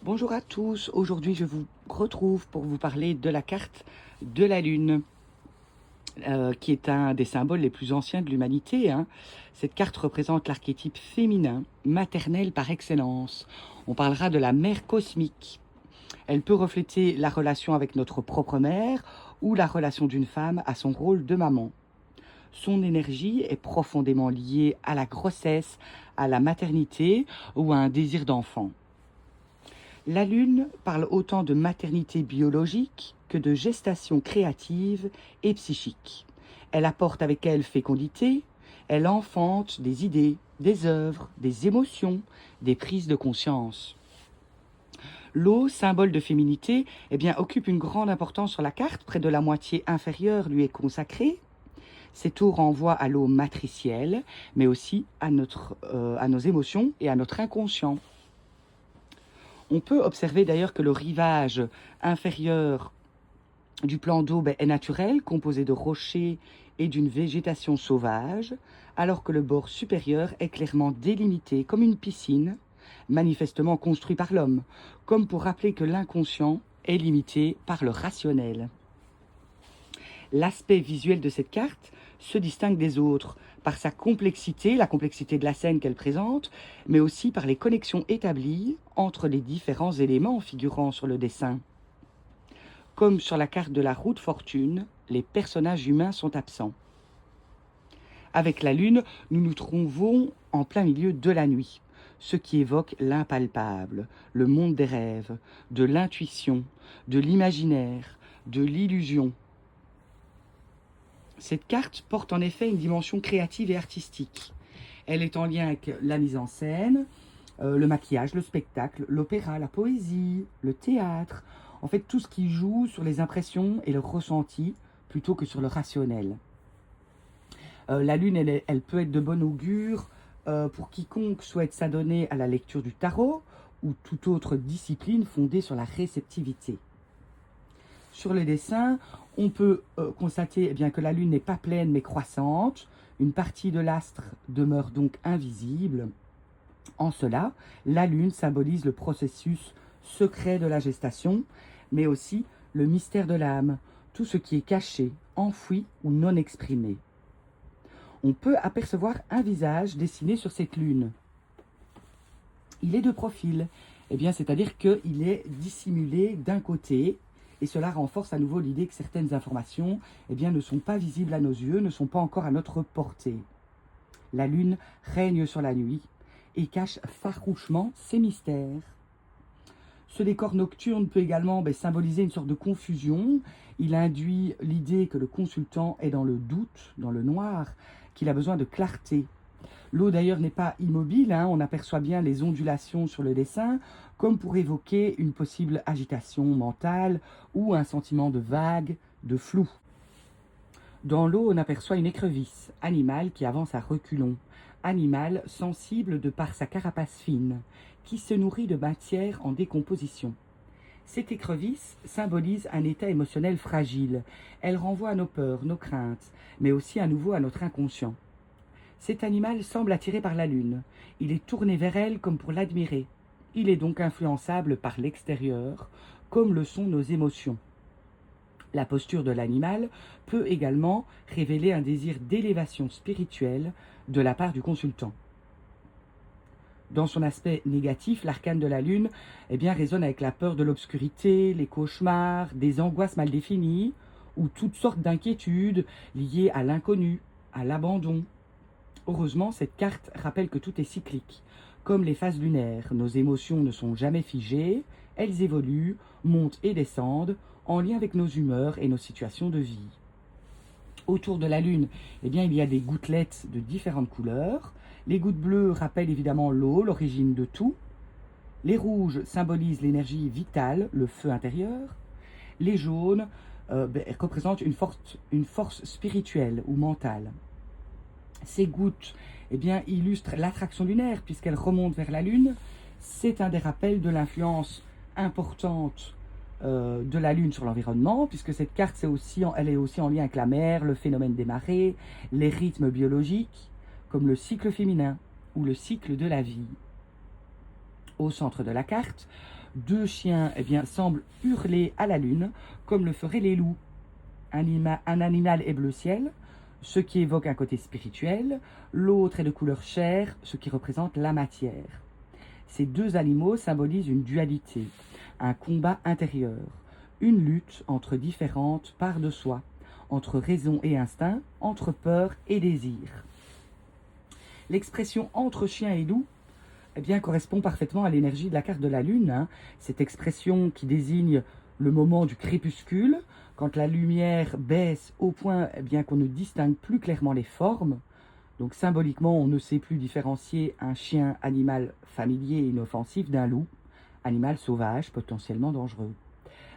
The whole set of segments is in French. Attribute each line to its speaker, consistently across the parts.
Speaker 1: Bonjour à tous, aujourd'hui je vous retrouve pour vous parler de la carte de la Lune, qui est un des symboles les plus anciens de l'humanité, hein. Cette carte représente l'archétype féminin, maternel par excellence. On parlera de la mère cosmique. Elle peut refléter la relation avec notre propre mère ou la relation d'une femme à son rôle de maman. Son énergie est profondément liée à la grossesse, à la maternité ou à un désir d'enfant. La Lune parle autant de maternité biologique que de gestation créative et psychique. Elle apporte avec elle fécondité, elle enfante des idées, des œuvres, des émotions, des prises de conscience. L'eau, symbole de féminité, occupe une grande importance sur la carte, près de la moitié inférieure lui est consacrée. Cette eau renvoie à l'eau matricielle, mais aussi à nos émotions et à notre inconscient. On peut observer d'ailleurs que le rivage inférieur du plan d'eau est naturel, composé de rochers et d'une végétation sauvage, alors que le bord supérieur est clairement délimité comme une piscine, manifestement construit par l'homme, comme pour rappeler que l'inconscient est limité par le rationnel. L'aspect visuel de cette carte se distingue des autres par sa complexité, la complexité de la scène qu'elle présente, mais aussi par les connexions établies entre les différents éléments figurant sur le dessin. Comme sur la carte de la roue de fortune, les personnages humains sont absents. Avec la Lune, nous nous trouvons en plein milieu de la nuit, ce qui évoque l'impalpable, le monde des rêves, de l'intuition, de l'imaginaire, de l'illusion. Cette carte porte en effet une dimension créative et artistique. Elle est en lien avec la mise en scène, le maquillage, le spectacle, l'opéra, la poésie, le théâtre. En fait, tout ce qui joue sur les impressions et le ressenti plutôt que sur le rationnel. La Lune, elle peut être de bon augure pour quiconque souhaite s'adonner à la lecture du tarot ou toute autre discipline fondée sur la réceptivité. Sur le dessin, on peut constater que la Lune n'est pas pleine mais croissante. Une partie de l'astre demeure donc invisible. En cela, la Lune symbolise le processus secret de la gestation, mais aussi le mystère de l'âme, tout ce qui est caché, enfoui ou non exprimé. On peut apercevoir un visage dessiné sur cette Lune. Il est de profil, c'est-à-dire qu'il est dissimulé d'un côté. Et cela renforce à nouveau l'idée que certaines informations ne sont pas visibles à nos yeux, ne sont pas encore à notre portée. La Lune règne sur la nuit et cache farouchement ses mystères. Ce décor nocturne peut également symboliser une sorte de confusion. Il induit l'idée que le consultant est dans le doute, dans le noir, qu'il a besoin de clarté. L'eau d'ailleurs n'est pas immobile, on aperçoit bien les ondulations sur le dessin, comme pour évoquer une possible agitation mentale ou un sentiment de vague, de flou. Dans l'eau, on aperçoit une écrevisse, animal qui avance à reculons, animal sensible de par sa carapace fine, qui se nourrit de matière en décomposition. Cette écrevisse symbolise un état émotionnel fragile. Elle renvoie à nos peurs, nos craintes, mais aussi à nouveau à notre inconscient. Cet animal semble attiré par la Lune. Il est tourné vers elle comme pour l'admirer. Il est donc influençable par l'extérieur, comme le sont nos émotions. La posture de l'animal peut également révéler un désir d'élévation spirituelle de la part du consultant. Dans son aspect négatif, l'arcane de la Lune résonne avec la peur de l'obscurité, les cauchemars, des angoisses mal définies, ou toutes sortes d'inquiétudes liées à l'inconnu, à l'abandon. Heureusement, cette carte rappelle que tout est cyclique. Comme les phases lunaires, nos émotions ne sont jamais figées, elles évoluent, montent et descendent, en lien avec nos humeurs et nos situations de vie. Autour de la Lune, il y a des gouttelettes de différentes couleurs. Les gouttes bleues rappellent évidemment l'eau, l'origine de tout. Les rouges symbolisent l'énergie vitale, le feu intérieur. Les jaunes représentent une force spirituelle ou mentale. Ces gouttes illustrent l'attraction lunaire puisqu'elles remontent vers la Lune. C'est un des rappels de l'influence importante de la Lune sur l'environnement, puisque cette carte elle est aussi en lien avec la mer, le phénomène des marées, les rythmes biologiques, comme le cycle féminin ou le cycle de la vie. Au centre de la carte, Deux chiens semblent hurler à la lune, comme le feraient les loups. Un animal est bleu ciel, ce qui évoque un côté spirituel. L'autre est de couleur chair, ce qui représente la matière. Ces deux animaux symbolisent une dualité, un combat intérieur, une lutte entre différentes parts de soi, entre raison et instinct, entre peur et désir. L'expression entre chien et loup correspond parfaitement à l'énergie de la carte de la lune. Cette expression qui désigne le moment du crépuscule, quand la lumière baisse au point qu'on ne distingue plus clairement les formes. Donc symboliquement, on ne sait plus différencier un chien, animal familier et inoffensif, d'un loup, animal sauvage, potentiellement dangereux.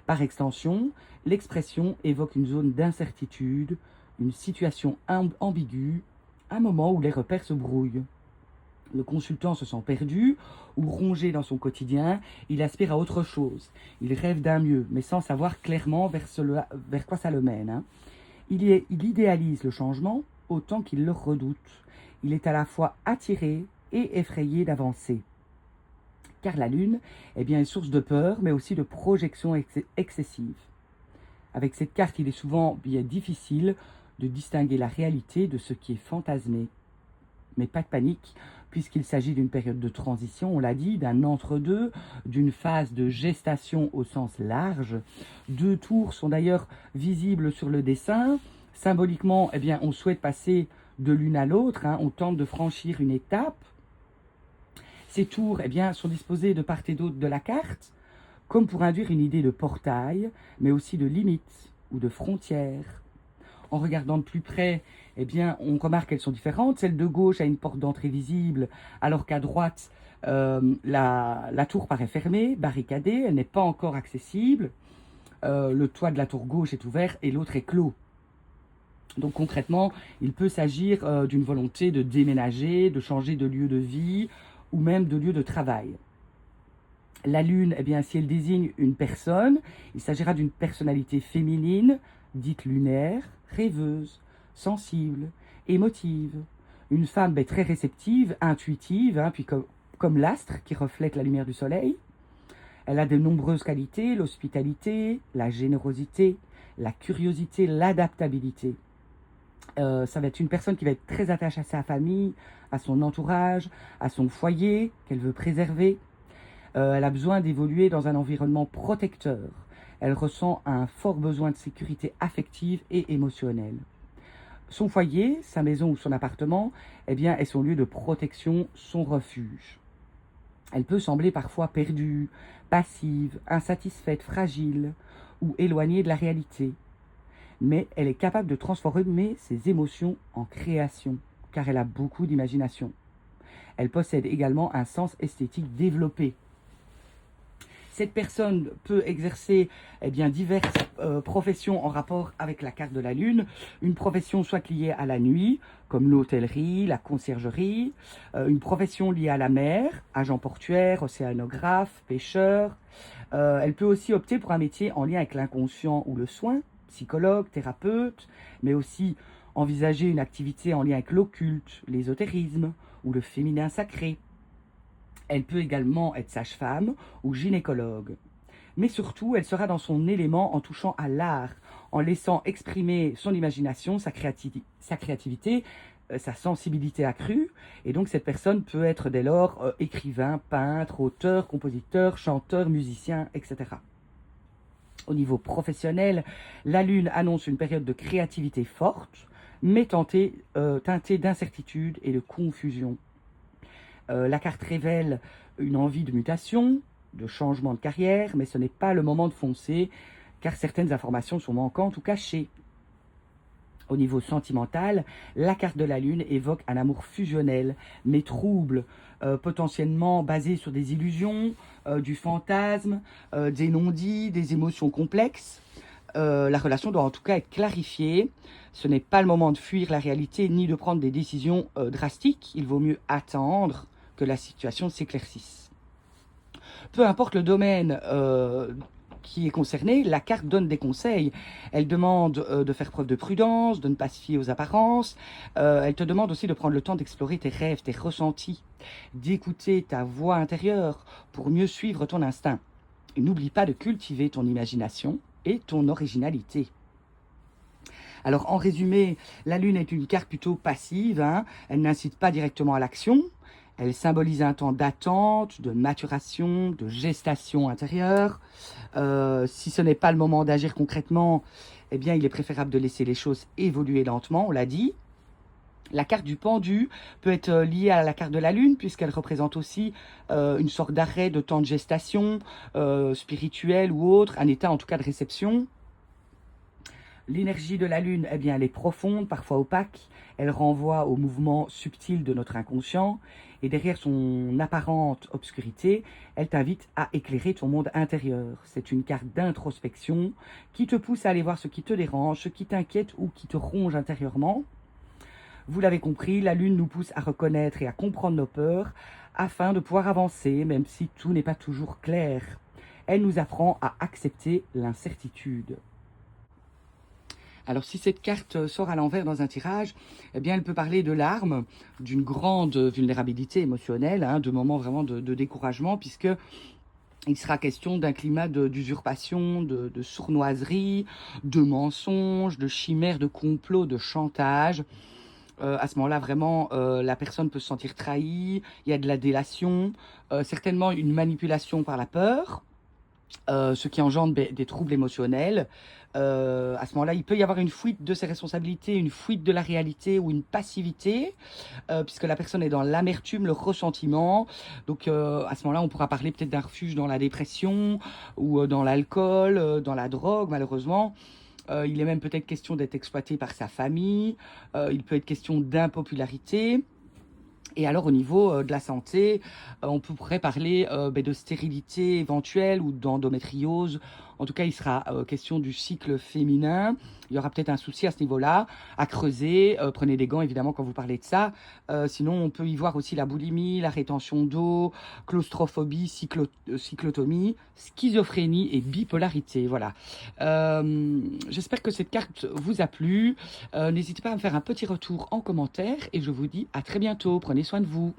Speaker 1: Par extension, l'expression évoque une zone d'incertitude, une situation ambiguë, un moment où les repères se brouillent. Le consultant se sent perdu ou rongé dans son quotidien, il aspire à autre chose. Il rêve d'un mieux, mais sans savoir clairement vers quoi ça le mène. Il idéalise le changement autant qu'il le redoute. Il est à la fois attiré et effrayé d'avancer. Car la lune est source de peur, mais aussi de projection excessive. Avec cette carte, il est souvent bien difficile de distinguer la réalité de ce qui est fantasmé. Mais pas de panique, puisqu'il s'agit d'une période de transition, on l'a dit, d'un entre-deux, d'une phase de gestation au sens large. Deux tours sont d'ailleurs visibles sur le dessin. Symboliquement, on souhaite passer de l'une à l'autre, on tente de franchir une étape. Ces tours sont disposés de part et d'autre de la carte, comme pour induire une idée de portail, mais aussi de limite ou de frontière. En regardant de plus près, on remarque qu'elles sont différentes. Celle de gauche a une porte d'entrée visible, alors qu'à droite, la tour paraît fermée, barricadée, elle n'est pas encore accessible. Le toit de la tour gauche est ouvert et l'autre est clos. Donc concrètement, il peut s'agir d'une volonté de déménager, de changer de lieu de vie ou même de lieu de travail. La lune, si elle désigne une personne, il s'agira d'une personnalité féminine, dite lunaire, rêveuse, sensible, émotive. Une femme très réceptive, intuitive, puis comme l'astre qui reflète la lumière du soleil. Elle a de nombreuses qualités, l'hospitalité, la générosité, la curiosité, l'adaptabilité. Ça va être une personne qui va être très attachée à sa famille, à son entourage, à son foyer qu'elle veut préserver. Elle a besoin d'évoluer dans un environnement protecteur. Elle ressent un fort besoin de sécurité affective et émotionnelle. Son foyer, sa maison ou son appartement, est son lieu de protection, son refuge. Elle peut sembler parfois perdue, passive, insatisfaite, fragile ou éloignée de la réalité. Mais elle est capable de transformer ses émotions en création, car elle a beaucoup d'imagination. Elle possède également un sens esthétique développé. Cette personne peut exercer diverses professions en rapport avec la carte de la lune. Une profession soit liée à la nuit, comme l'hôtellerie, la conciergerie. Une profession liée à la mer, agent portuaire, océanographe, pêcheur. Elle peut aussi opter pour un métier en lien avec l'inconscient ou le soin, psychologue, thérapeute, mais aussi envisager une activité en lien avec l'occulte, l'ésotérisme ou le féminin sacré. Elle peut également être sage-femme ou gynécologue. Mais surtout, elle sera dans son élément en touchant à l'art, en laissant exprimer son imagination, sa créativité, sa sensibilité accrue. Et donc cette personne peut être dès lors écrivain, peintre, auteur, compositeur, chanteur, musicien, etc. Au niveau professionnel, la lune annonce une période de créativité forte, mais teintée d'incertitude et de confusion. La carte révèle une envie de mutation, de changement de carrière, mais ce n'est pas le moment de foncer, car certaines informations sont manquantes ou cachées. Au niveau sentimental, la carte de la lune évoque un amour fusionnel, mais trouble, potentiellement basé sur des illusions, du fantasme, des non-dits, des émotions complexes. La relation doit en tout cas être clarifiée. Ce n'est pas le moment de fuir la réalité ni de prendre des décisions drastiques. Il vaut mieux attendre que la situation s'éclaircisse. Peu importe le domaine qui est concerné, la carte donne des conseils. Elle demande de faire preuve de prudence, de ne pas se fier aux apparences. Elle te demande aussi de prendre le temps d'explorer tes rêves, tes ressentis, d'écouter ta voix intérieure pour mieux suivre ton instinct. n'oublie pas de cultiver ton imagination et ton originalité. Alors, en résumé, la Lune est une carte plutôt passive, hein. Elle n'incite pas directement à l'action. Elle symbolise un temps d'attente, de maturation, de gestation intérieure. Si ce n'est pas le moment d'agir concrètement, eh bien, il est préférable de laisser les choses évoluer lentement, on l'a dit. La carte du pendu peut être liée à la carte de la Lune, puisqu'elle représente aussi une sorte d'arrêt de temps de gestation spirituel ou autre, un état en tout cas de réception. L'énergie de la Lune, eh bien, elle est profonde, parfois opaque. Elle renvoie au mouvement subtil de notre inconscient. Et derrière son apparente obscurité, elle t'invite à éclairer ton monde intérieur. C'est une carte d'introspection qui te pousse à aller voir ce qui te dérange, ce qui t'inquiète ou qui te ronge intérieurement. Vous l'avez compris, la Lune nous pousse à reconnaître et à comprendre nos peurs afin de pouvoir avancer, même si tout n'est pas toujours clair. Elle nous apprend à accepter l'incertitude. Alors, si cette carte sort à l'envers dans un tirage, eh bien, elle peut parler de larmes, d'une grande vulnérabilité émotionnelle, hein, de moments vraiment de découragement, puisque il sera question d'un climat d'usurpation, de sournoiserie, de mensonges, de chimères, de complots, de chantage. À ce moment-là, vraiment, la personne peut se sentir trahie, il y a de la délation, certainement une manipulation par la peur. Ce qui engendre des troubles émotionnels. À ce moment-là, il peut y avoir une fuite de ses responsabilités, une fuite de la réalité ou une passivité, puisque la personne est dans l'amertume, le ressentiment. Donc, à ce moment-là, on pourra parler peut-être d'un refuge dans la dépression ou dans l'alcool, dans la drogue, malheureusement. Il est même peut-être question d'être exploité par sa famille. Il peut être question d'impopularité. Et alors, au niveau de la santé, on pourrait parler de stérilité éventuelle ou d'endométriose. En tout cas, il sera question du cycle féminin. Il y aura peut-être un souci à ce niveau-là, à creuser. Prenez des gants, évidemment, quand vous parlez de ça. Sinon, on peut y voir aussi la boulimie, la rétention d'eau, claustrophobie, cyclotomie, schizophrénie et bipolarité. Voilà. J'espère que cette carte vous a plu. N'hésitez pas à me faire un petit retour en commentaire et je vous dis à très bientôt. Prenez soin de vous.